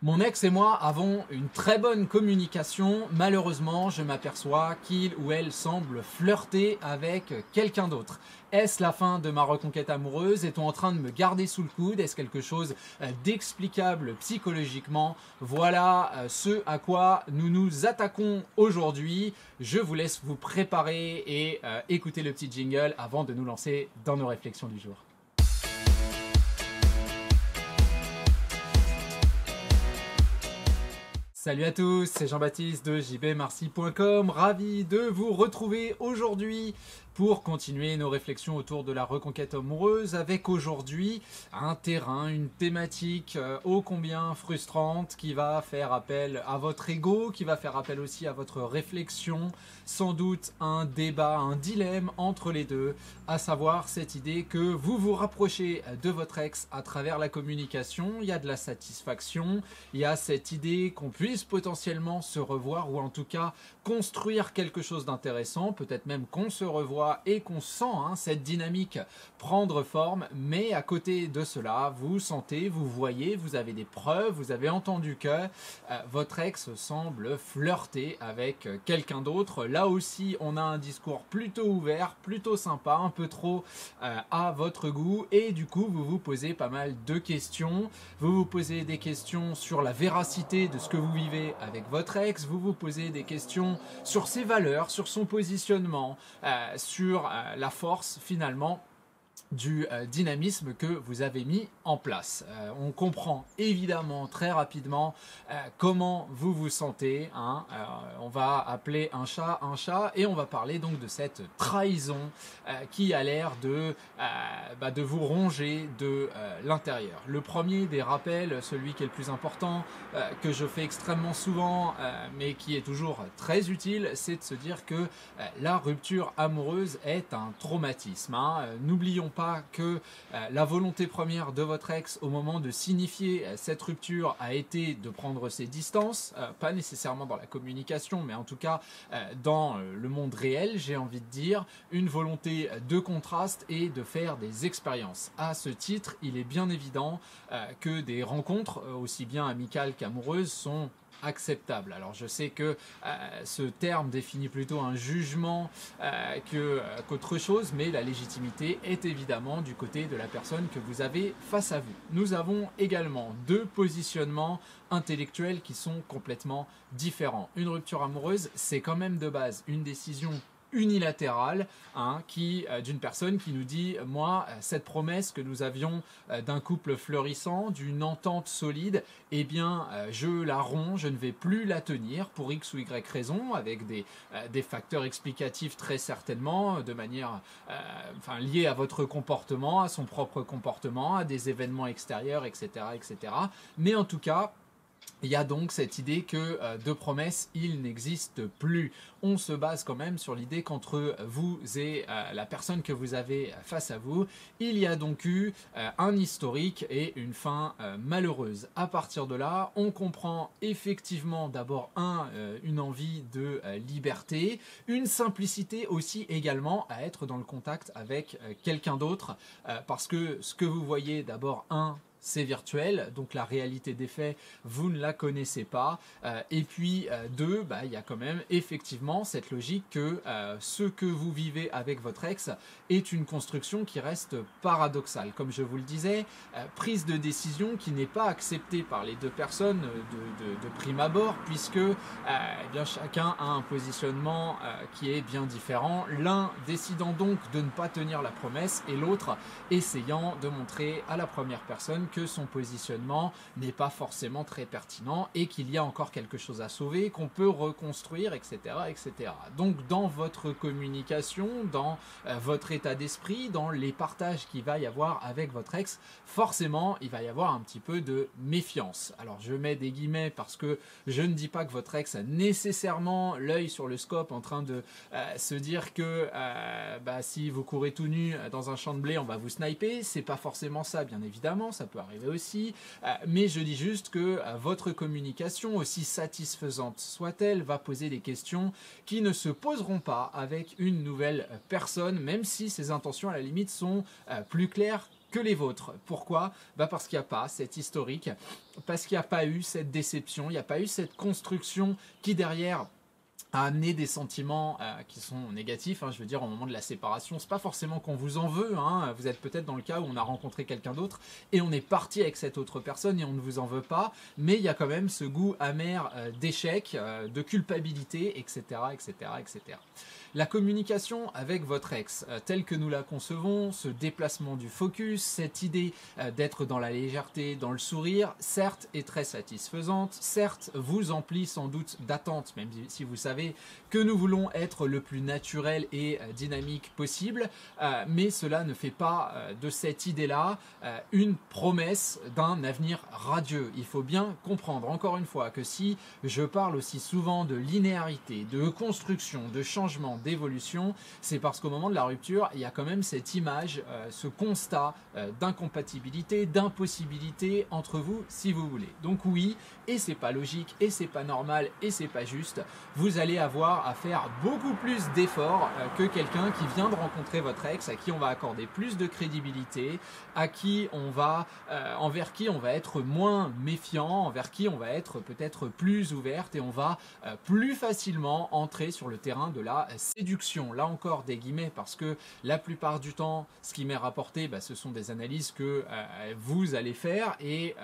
Mon ex et moi avons une très bonne communication. Malheureusement, je m'aperçois qu'il ou elle semble flirter avec quelqu'un d'autre. Est-ce la fin de ma reconquête amoureuse? Est-on en train de me garder sous le coude? Est-ce quelque chose d'explicable psychologiquement? Voilà ce à quoi nous nous attaquons aujourd'hui. Je vous laisse vous préparer et écouter le petit jingle avant de nous lancer dans nos réflexions du jour. Salut à tous, c'est Jean-Baptiste de jbmarcy.com, ravi de vous retrouver aujourd'hui pour continuer nos réflexions autour de la reconquête amoureuse avec aujourd'hui un terrain, une thématique ô combien frustrante qui va faire appel à votre ego, qui va faire appel aussi à votre réflexion, sans doute un débat, un dilemme entre les deux, à savoir cette idée que vous vous rapprochez de votre ex à travers la communication, il y a de la satisfaction, il y a cette idée qu'on puisse potentiellement se revoir ou en tout cas construire quelque chose d'intéressant, peut-être même qu'on se revoit et qu'on sent cette dynamique prendre forme, mais à côté de cela, vous sentez, vous voyez, vous avez des preuves, vous avez entendu que votre ex semble flirter avec quelqu'un d'autre. Là aussi, on a un discours plutôt ouvert, plutôt sympa, un peu trop à votre goût et du coup, vous vous posez pas mal de questions. Vous vous posez des questions sur la véracité de ce que vous vivez avec votre ex, vous vous posez des questions sur ses valeurs, sur son positionnement, sur la force finalement du dynamisme que vous avez mis en place. On comprend évidemment très rapidement comment vous vous sentez. On va appeler un chat et on va parler donc de cette trahison qui a l'air de vous ronger de l'intérieur. Le premier des rappels, celui qui est le plus important, que je fais extrêmement souvent mais qui est toujours très utile, c'est de se dire que la rupture amoureuse est un traumatisme. N'oublions pas que la volonté première de votre ex au moment de signifier cette rupture a été de prendre ses distances, pas nécessairement dans la communication, mais en tout cas dans le monde réel, j'ai envie de dire, une volonté de contraste et de faire des expériences. À ce titre, il est bien évident que des rencontres, aussi bien amicales qu'amoureuses, sont acceptable. Alors je sais que ce terme définit plutôt un jugement qu'autre chose, mais la légitimité est évidemment du côté de la personne que vous avez face à vous. Nous avons également deux positionnements intellectuels qui sont complètement différents. Une rupture amoureuse, c'est quand même de base une décision unilatérale d'une personne qui nous dit moi cette promesse que nous avions d'un couple florissant, d'une entente solide, eh bien je la romps, je ne vais plus la tenir pour X ou Y raison, avec des facteurs explicatifs très certainement, de manière liée à votre comportement, à son propre comportement, à des événements extérieurs, etc. etc. Mais en tout cas, il y a donc cette idée que de promesses, il n'existe plus. On se base quand même sur l'idée qu'entre vous et la personne que vous avez face à vous, il y a donc eu un historique et une fin malheureuse. À partir de là, on comprend effectivement d'abord une envie de liberté, une simplicité aussi également à être dans le contact avec quelqu'un d'autre, parce que ce que vous voyez d'abord, c'est virtuel, donc la réalité des faits, vous ne la connaissez pas. Et puis, deux, il y a quand même effectivement cette logique que ce que vous vivez avec votre ex est une construction qui reste paradoxale. Comme je vous le disais, prise de décision qui n'est pas acceptée par les deux personnes de prime abord, puisque chacun a un positionnement qui est bien différent. L'un décidant donc de ne pas tenir la promesse et l'autre essayant de montrer à la première personne que son positionnement n'est pas forcément très pertinent et qu'il y a encore quelque chose à sauver, qu'on peut reconstruire, etc., etc. Donc dans votre communication, dans votre état d'esprit, dans les partages qu'il va y avoir avec votre ex, forcément il va y avoir un petit peu de méfiance. Alors je mets des guillemets parce que je ne dis pas que votre ex a nécessairement l'œil sur le scope en train de se dire que si vous courez tout nu dans un champ de blé, on va vous sniper. C'est pas forcément ça, bien évidemment, ça peut arriver aussi, mais je dis juste que votre communication, aussi satisfaisante soit-elle, va poser des questions qui ne se poseront pas avec une nouvelle personne, même si ses intentions à la limite sont plus claires que les vôtres. Pourquoi? Parce qu'il n'y a pas cet historique, parce qu'il n'y a pas eu cette déception, il n'y a pas eu cette construction qui derrière a amené des sentiments qui sont négatifs, je veux dire, au moment de la séparation. C'est pas forcément qu'on vous en veut, vous êtes peut-être dans le cas où on a rencontré quelqu'un d'autre et on est parti avec cette autre personne et on ne vous en veut pas, mais il y a quand même ce goût amer d'échec, de culpabilité, etc., etc., etc. La communication avec votre ex, telle que nous la concevons, ce déplacement du focus, cette idée d'être dans la légèreté, dans le sourire, certes est très satisfaisante, certes vous emplit sans doute d'attentes, même si vous savez que nous voulons être le plus naturel et dynamique possible, mais cela ne fait pas de cette idée-là une promesse d'un avenir radieux. Il faut bien comprendre, encore une fois, que si je parle aussi souvent de linéarité, de construction, de changement, d'évolution, c'est parce qu'au moment de la rupture, il y a quand même cette image, ce constat d'incompatibilité, d'impossibilité entre vous, si vous voulez. Donc oui, et c'est pas logique, et c'est pas normal, et c'est pas juste, vous allez avoir à faire beaucoup plus d'efforts que quelqu'un qui vient de rencontrer votre ex, à qui on va accorder plus de crédibilité, à qui on va, envers qui on va être moins méfiant, envers qui on va être peut-être plus ouverte, et on va plus facilement entrer sur le terrain de la séduction. Là encore des guillemets, parce que la plupart du temps, ce qui m'est rapporté, ce sont des analyses que vous allez faire, et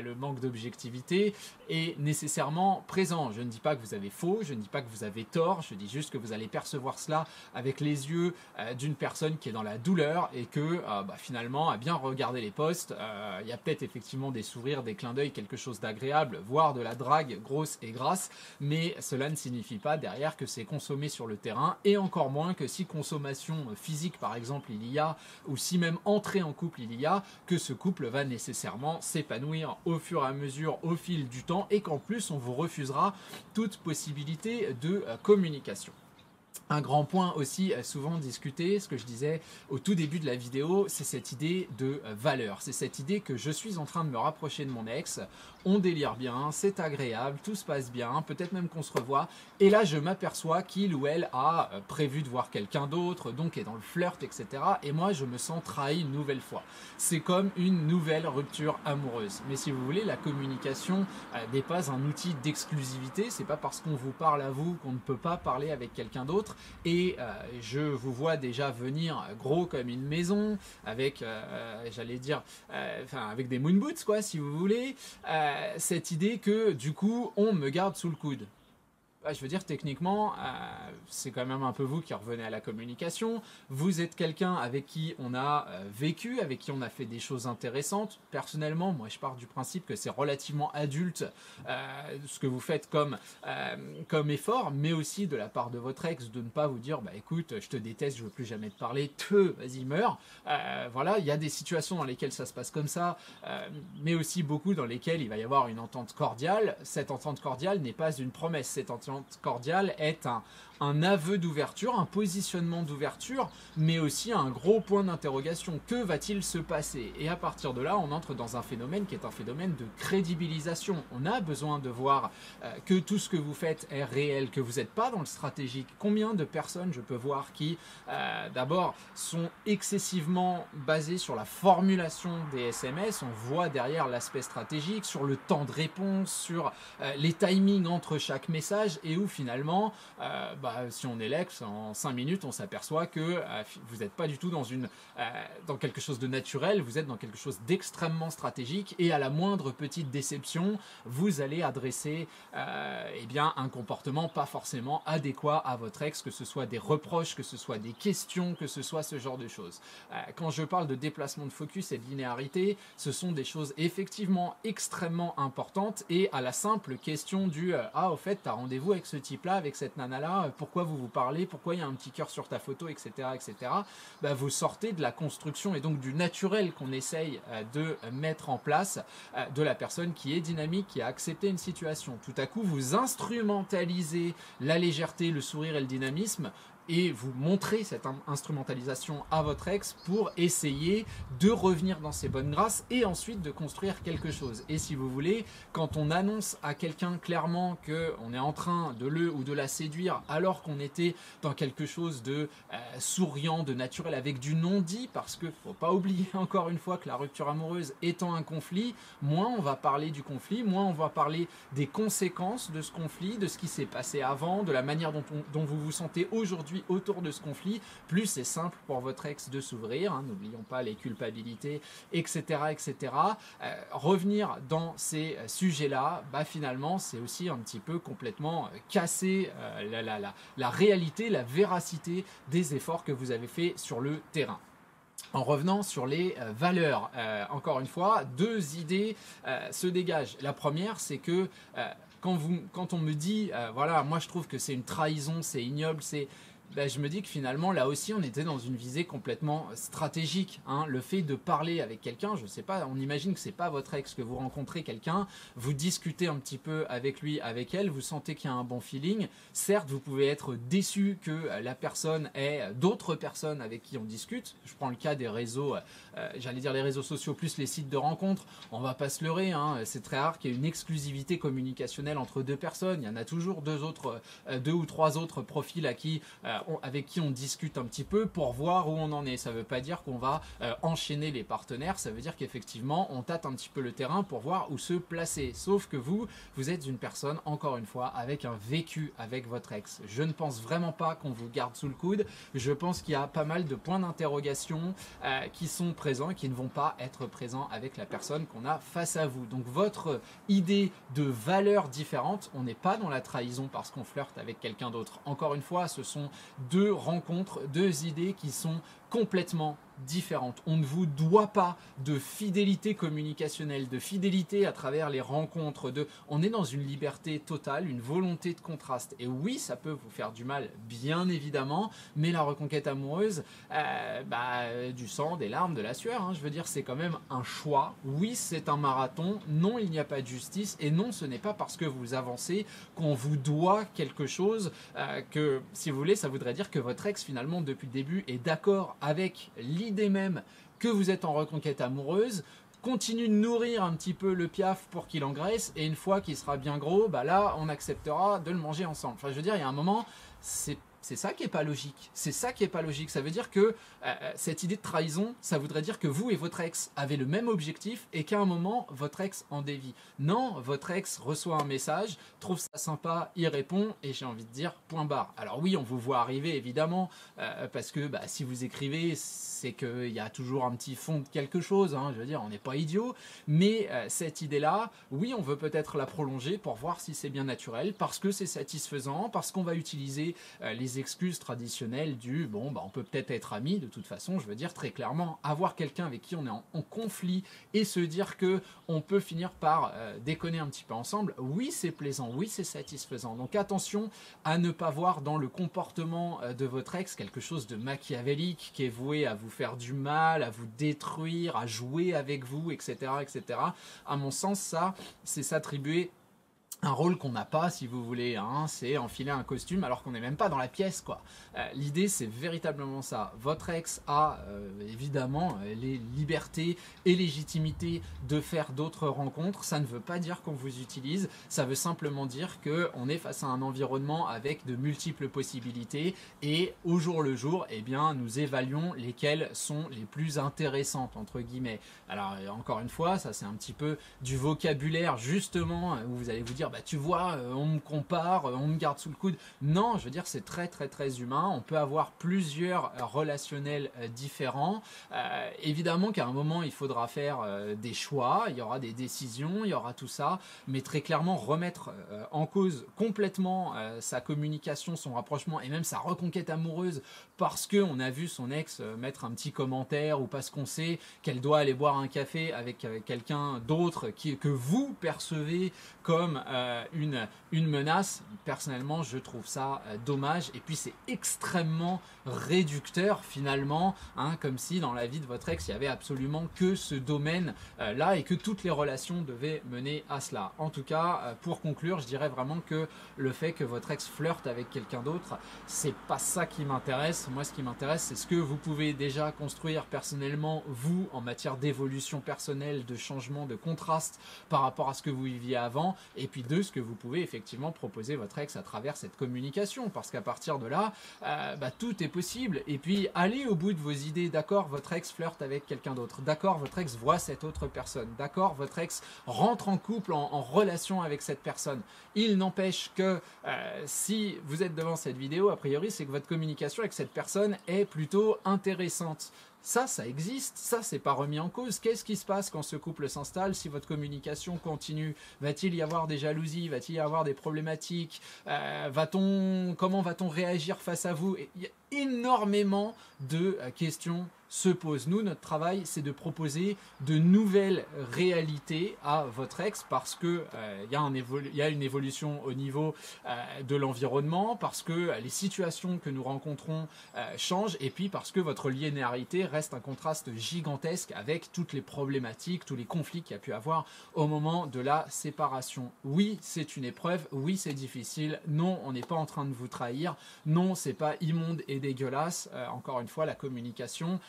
le manque d'objectivité est nécessairement présent. Je ne dis pas que vous avez faux, je ne dis pas que vous avez tort, je dis juste que vous allez percevoir cela avec les yeux d'une personne qui est dans la douleur et que finalement, à bien regarder les posts, il y a peut-être effectivement des sourires, des clins d'œil, quelque chose d'agréable, voire de la drague grosse et grasse, mais cela ne signifie pas derrière que c'est consommé sur le terrain, et encore moins que si consommation physique par exemple il y a, ou si même entrée en couple il y a, que ce couple va nécessairement s'épanouir au fur et à mesure, au fil du temps, et qu'en plus on vous refusera toute possibilité de communication. Un grand point aussi souvent discuté, ce que je disais au tout début de la vidéo, c'est cette idée de valeur. C'est cette idée que je suis en train de me rapprocher de mon ex, on délire bien, c'est agréable, tout se passe bien, peut-être même qu'on se revoit, et là je m'aperçois qu'il ou elle a prévu de voir quelqu'un d'autre, donc est dans le flirt, etc. Et moi je me sens trahi une nouvelle fois. C'est comme une nouvelle rupture amoureuse. Mais si vous voulez, la communication n'est pas un outil d'exclusivité, c'est pas parce qu'on vous parle à vous qu'on ne peut pas parler avec quelqu'un d'autre. Et je vous vois déjà venir gros comme une maison, avec, j'allais dire, avec des moon boots, quoi, si vous voulez, cette idée que, du coup, on me garde sous le coude. Je veux dire, techniquement, c'est quand même un peu vous qui revenez à la communication. Vous êtes quelqu'un avec qui on a vécu, avec qui on a fait des choses intéressantes. Personnellement, moi, je pars du principe que c'est relativement adulte ce que vous faites comme effort, mais aussi de la part de votre ex, de ne pas vous dire, écoute, je te déteste, je veux plus jamais te parler, vas-y, meurs. Voilà, il y a des situations dans lesquelles ça se passe comme ça, mais aussi beaucoup dans lesquelles il va y avoir une entente cordiale. Cette entente cordiale n'est pas une promesse, cette entente cordiale est un aveu d'ouverture, un positionnement d'ouverture, mais aussi un gros point d'interrogation. Que va-t-il se passer? Et à partir de là, on entre dans un phénomène qui est un phénomène de crédibilisation. On a besoin de voir que tout ce que vous faites est réel, que vous n'êtes pas dans le stratégique. Combien de personnes je peux voir qui, d'abord, sont excessivement basées sur la formulation des SMS, on voit derrière l'aspect stratégique, sur le temps de réponse, sur les timings entre chaque message, et où finalement, si on est l'ex, en 5 minutes, on s'aperçoit que vous n'êtes pas du tout dans quelque chose de naturel, vous êtes dans quelque chose d'extrêmement stratégique, et à la moindre petite déception, vous allez adresser un comportement pas forcément adéquat à votre ex, que ce soit des reproches, que ce soit des questions, que ce soit ce genre de choses. Quand je parle de déplacement de focus et de linéarité, ce sont des choses effectivement extrêmement importantes, et à la simple question du au fait, tu as rendez-vous avec ce type-là, avec cette nana-là, pourquoi vous parlez, pourquoi il y a un petit cœur sur ta photo, etc., etc. Vous sortez de la construction et donc du naturel qu'on essaye de mettre en place de la personne qui est dynamique, qui a accepté une situation. Tout à coup, vous instrumentalisez la légèreté, le sourire et le dynamisme et vous montrez cette instrumentalisation à votre ex pour essayer de revenir dans ses bonnes grâces et ensuite de construire quelque chose. Et si vous voulez, quand on annonce à quelqu'un clairement qu'on est en train de le ou de la séduire alors qu'on était dans quelque chose de souriant, de naturel, avec du non-dit, parce que faut pas oublier encore une fois que la rupture amoureuse étant un conflit, moins on va parler du conflit, moins on va parler des conséquences de ce conflit, de ce qui s'est passé avant, de la manière dont vous vous sentez aujourd'hui autour de ce conflit, plus c'est simple pour votre ex de s'ouvrir, hein, n'oublions pas les culpabilités, etc. etc. Revenir dans ces sujets-là, bah finalement c'est aussi un petit peu complètement casser la réalité, la véracité des efforts que vous avez fait sur le terrain. En revenant sur les valeurs, encore une fois, deux idées se dégagent. La première, c'est que quand on me dit, voilà, moi je trouve que c'est une trahison, c'est ignoble, je me dis que finalement, là aussi, on était dans une visée complètement stratégique. Hein. Le fait de parler avec quelqu'un, je ne sais pas, on imagine que ce n'est pas votre ex, que vous rencontrez quelqu'un, vous discutez un petit peu avec lui, avec elle, vous sentez qu'il y a un bon feeling. Certes, vous pouvez être déçu que la personne ait d'autres personnes avec qui on discute. Je prends le cas des réseaux, j'allais dire les réseaux sociaux plus les sites de rencontres. On ne va pas se leurrer, hein. C'est très rare qu'il y ait une exclusivité communicationnelle entre deux personnes. Il y en a toujours deux ou trois autres profils avec qui on discute un petit peu pour voir où on en est. Ça ne veut pas dire qu'on va enchaîner les partenaires, ça veut dire qu'effectivement on tâte un petit peu le terrain pour voir où se placer. Sauf que vous êtes une personne, encore une fois, avec un vécu avec votre ex. Je ne pense vraiment pas qu'on vous garde sous le coude. Je pense qu'il y a pas mal de points d'interrogation qui sont présents et qui ne vont pas être présents avec la personne qu'on a face à vous. Donc votre idée de valeur différente, on n'est pas dans la trahison parce qu'on flirte avec quelqu'un d'autre. Encore une fois, ce sont deux rencontres, deux idées qui sont complètement différentes. On ne vous doit pas de fidélité communicationnelle, de fidélité à travers les rencontres. On est dans une liberté totale, une volonté de contraste. Et oui, ça peut vous faire du mal, bien évidemment, mais la reconquête amoureuse, du sang, des larmes, de la sueur, hein, je veux dire, c'est quand même un choix. Oui, c'est un marathon. Non, il n'y a pas de justice. Et non, ce n'est pas parce que vous avancez qu'on vous doit quelque chose que, si vous voulez, ça voudrait dire que votre ex, finalement, depuis le début, est d'accord avec l'idée même que vous êtes en reconquête amoureuse, continue de nourrir un petit peu le piaf pour qu'il engraisse, et une fois qu'il sera bien gros, là on acceptera de le manger ensemble. Enfin, je veux dire, il y a un moment, c'est ça qui est pas logique. C'est ça qui est pas logique. Ça veut dire que cette idée de trahison, ça voudrait dire que vous et votre ex avez le même objectif et qu'à un moment, votre ex en dévie. Non, votre ex reçoit un message, trouve ça sympa, il répond et j'ai envie de dire point barre. Alors oui, on vous voit arriver évidemment parce que si vous écrivez, c'est qu'il y a toujours un petit fond de quelque chose. Hein, je veux dire, on n'est pas idiot. Mais cette idée-là, oui, on veut peut-être la prolonger pour voir si c'est bien naturel, parce que c'est satisfaisant, parce qu'on va utiliser les excuses traditionnelles du on peut peut-être être amis de toute façon, je veux dire très clairement, avoir quelqu'un avec qui on est en conflit et se dire que on peut finir par déconner un petit peu ensemble, oui c'est plaisant, oui c'est satisfaisant. Donc attention à ne pas voir dans le comportement de votre ex quelque chose de machiavélique qui est voué à vous faire du mal, à vous détruire, à jouer avec vous, etc. etc. À mon sens, ça, c'est s'attribuer un rôle qu'on n'a pas, si vous voulez, hein, c'est enfiler un costume alors qu'on n'est même pas dans la pièce, quoi. L'idée, c'est véritablement ça. Votre ex a évidemment les libertés et légitimités de faire d'autres rencontres. Ça ne veut pas dire qu'on vous utilise, ça veut simplement dire qu'on est face à un environnement avec de multiples possibilités et au jour le jour, eh bien, nous évaluons lesquelles sont les plus intéressantes, entre guillemets. Alors, encore une fois, ça c'est un petit peu du vocabulaire, justement, où vous allez vous dire tu vois, on me compare, on me garde sous le coude. Non, je veux dire, c'est très très très humain. On peut avoir plusieurs relationnels différents. Évidemment qu'à un moment, il faudra faire des choix, il y aura des décisions, il y aura tout ça, mais très clairement, remettre en cause complètement sa communication, son rapprochement et même sa reconquête amoureuse parce qu'on a vu son ex mettre un petit commentaire ou parce qu'on sait qu'elle doit aller boire un café avec quelqu'un d'autre que vous percevez comme une menace. Personnellement, je trouve ça dommage. Et puis, c'est extrêmement réducteur finalement, hein, comme si dans la vie de votre ex, il y avait absolument que ce domaine-là et que toutes les relations devaient mener à cela. En tout cas, pour conclure, je dirais vraiment que le fait que votre ex flirte avec quelqu'un d'autre, c'est pas ça qui m'intéresse. Moi, ce qui m'intéresse, c'est ce que vous pouvez déjà construire personnellement, vous, en matière d'évolution personnelle, de changement, de contraste par rapport à ce que vous viviez avant, et puis de ce que vous pouvez effectivement proposer votre ex à travers cette communication, parce qu'à partir de là, tout est possible. Et puis, allez au bout de vos idées. D'accord, votre ex flirte avec quelqu'un d'autre. D'accord, votre ex voit cette autre personne. D'accord, votre ex rentre en couple, en relation avec cette personne. Il n'empêche que si vous êtes devant cette vidéo, a priori, c'est que votre communication avec cette personne est plutôt intéressante. Ça existe, ça c'est pas remis en cause. Qu'est-ce qui se passe quand ce couple s'installe si votre communication continue? Va-t-il y avoir des jalousies? Va-t-il y avoir des problématiques? Comment va-t-on réagir face à vous? Il y a énormément de questions se posent. Nous, notre travail, c'est de proposer de nouvelles réalités à votre ex parce que il y a une évolution au niveau de l'environnement, parce que les situations que nous rencontrons changent, et puis parce que votre linéarité reste un contraste gigantesque avec toutes les problématiques, tous les conflits qu'il y a pu avoir au moment de la séparation. Oui, c'est une épreuve, oui, c'est difficile, non, on n'est pas en train de vous trahir, non, c'est pas immonde et dégueulasse. Encore une fois, la communication,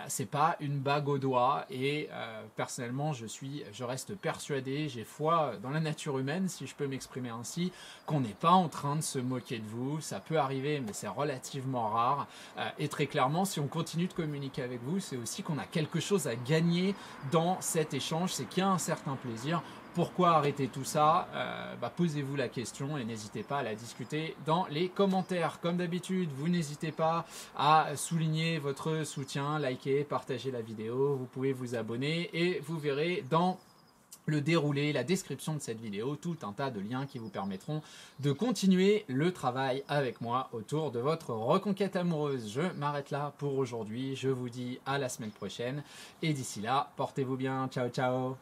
c'est pas une bague au doigt, et personnellement je reste persuadé, j'ai foi dans la nature humaine, si je peux m'exprimer ainsi, qu'on n'est pas en train de se moquer de vous. Ça peut arriver, mais c'est relativement rare, et très clairement, si on continue de communiquer avec vous, c'est aussi qu'on a quelque chose à gagner dans cet échange, c'est qu'il y a un certain plaisir. Pourquoi arrêter tout ça? Posez-vous la question et n'hésitez pas à la discuter dans les commentaires. Comme d'habitude, vous n'hésitez pas à souligner votre soutien, liker, partager la vidéo. Vous pouvez vous abonner et vous verrez dans le déroulé, la description de cette vidéo, tout un tas de liens qui vous permettront de continuer le travail avec moi autour de votre reconquête amoureuse. Je m'arrête là pour aujourd'hui. Je vous dis à la semaine prochaine et d'ici là, portez-vous bien. Ciao, ciao!